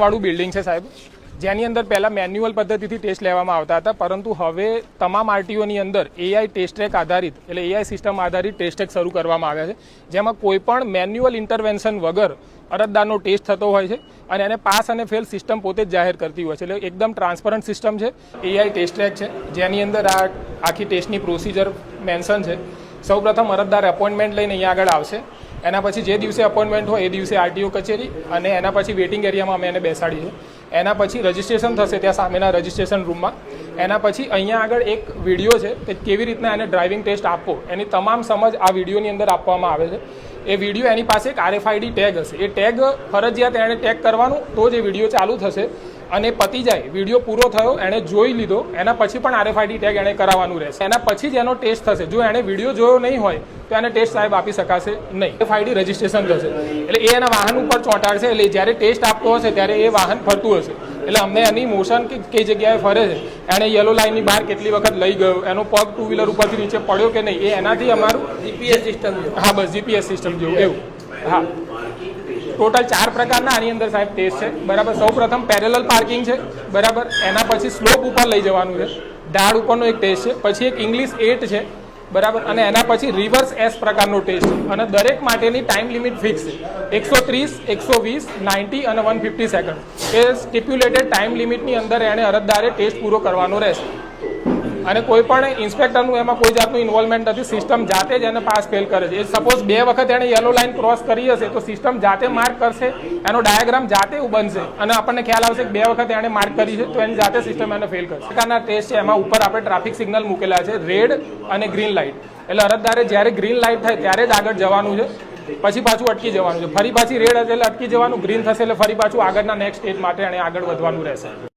વાળું બિલ્ડિંગ છે સાહેબ, જેની અંદર પહેલાં મેન્યુઅલ પદ્ધતિથી ટેસ્ટ લેવામાં આવતા હતા, પરંતુ હવે તમામ આરટીઓની અંદર એઆઈ ટેસ્ટ ટ્રેક આધારિત એટલે એઆઈ સિસ્ટમ આધારિત ટેસ્ટ ટ્રેક શરૂ કરવામાં આવ્યા છે, જેમાં કોઈ પણ મેન્યુઅલ ઇન્ટરવેન્શન વગર અરજદારનો ટેસ્ટ થતો હોય છે અને એને પાસ અને ફેલ સિસ્ટમ પોતે જ જાહેર કરતી હોય છે. એટલે એકદમ ટ્રાન્સપરન્ટ સિસ્ટમ છે. એઆઈ ટેસ્ટ ટ્રેક છે, જેની અંદર આ આખી ટેસ્ટની પ્રોસિજર મેન્શન છે. સૌપ્રથમ અરજદાર એપોઇન્ટમેન્ટ લઈને અહીંયા આગળ આવશે. એના પછી જે દિવસે એપોઇન્ટમેન્ટ હોય એ દિવસે આરટીઓ કચેરી અને એના પછી વેઇટિંગ એરિયામાં અમે એને બેસાડીએ છીએ. એના પછી રજિસ્ટ્રેશન થશે ત્યાં સામેના રજિસ્ટ્રેશન રૂમમાં. એના પછી અહીંયા આગળ એક વિડીયો છે કે કેવી રીતના એને ડ્રાઇવિંગ ટેસ્ટ આપવો એની તમામ સમજ આ વિડીયોની અંદર આપવામાં આવે છે. એ વિડીયો એની પાસે એક આરએફઆઈડી ટેગ હશે. એ ટેગ ફરજિયાત એણે ટેગ કરવાનું તો જ એ વિડીયો ચાલુ થશે અને પતી જાય. વિડીયો પૂરો થયો, એણે જોઈ લીધો, એના પછી પણ આરએફઆઈડી ટેગ એણે કરાવવાનું રહેશે. એના પછી જ એનો ટેસ્ટ થશે. જો એણે વિડીયો જોયો નહીં હોય તો એને ટેસ્ટ સાહેબ આપી શકાશે નહીં. આરએફઆઈડી રજિસ્ટ્રેશન થશે એટલે એ એના વાહન ઉપર ચોંટાડશે. એટલે જ્યારે ટેસ્ટ આપતો હશે ત્યારે એ વાહન ફરતું હશે એટલે અમને એની મોશન કે કઈ જગ્યાએ ફરે છે, એણે યલો લાઇનની બહાર કેટલી વખત લઈ ગયો, એનો પગ ટુ વ્હીલર ઉપરથી નીચે પડ્યો કે નહીં, એ એનાથી અમારું જીપીએસ સિસ્ટમ. હા, બસ જીપીએસ સિસ્ટમ જેવું એવું. હા, ટોટલ 4 પ્રકારના આની અંદર સાહેબ ટેસ્ટ છે. બરાબર, સૌ પ્રથમ પેરેલલ પાર્કિંગ છે. બરાબર, એના પછી સ્લોપ ઉપર લઈ જવાનું છે, ઢાળ ઉપરનો એક ટેસ્ટ છે, પછી એક ઇંગ્લિશ 8 છે. બરાબર, અને એના પછી રિવર્સ એસ પ્રકારનો ટેસ્ટ છે અને દરેક માટેની ટાઈમ લિમિટ ફિક્સ છે. 130, 120, 90 અને 150 સેકન્ડ એ સ્ટિપ્યુલેટેડ ટાઈમ લિમિટની અંદર એણે અરજદારે ટેસ્ટ પૂરો કરવાનો રહેશે અને કોઈ પણ ઇન્સ્પેક્ટરનું એમાં કોઈ જાતનું ઇન્વોલ્વમેન્ટ નથી. સિસ્ટમ જાતે જ એને પાસ ફેલ કરે છે. સપોઝ 2 વખત એણે યલો લાઇન ક્રોસ કરી હશે તો સિસ્ટમ જાતે માર્ક કરશે, એનો ડાયાગ્રામ જાતે બનશે અને આપણને ખ્યાલ આવશે કે 2 વખત એણે માર્ક કરી છે તો એની જાતે સિસ્ટમ એને ફેલ કરશે. પ્રકારના ટેસ્ટ છે. એમાં ઉપર આપણે ટ્રાફિક સિગ્નલ મૂકેલા છે, રેડ અને ગ્રીન લાઇટ. એટલે અરજદારે જ્યારે ગ્રીન લાઇટ થાય ત્યારે જ આગળ જવાનું છે, પછી પાછું અટકી જવાનું છે. ફરી પાછી રેડ હશે એટલે અટકી જવાનું, ગ્રીન થશે એટલે ફરી પાછું આગળના નેક્સ્ટ સ્ટેજ માટે એને આગળ વધવાનું રહેશે.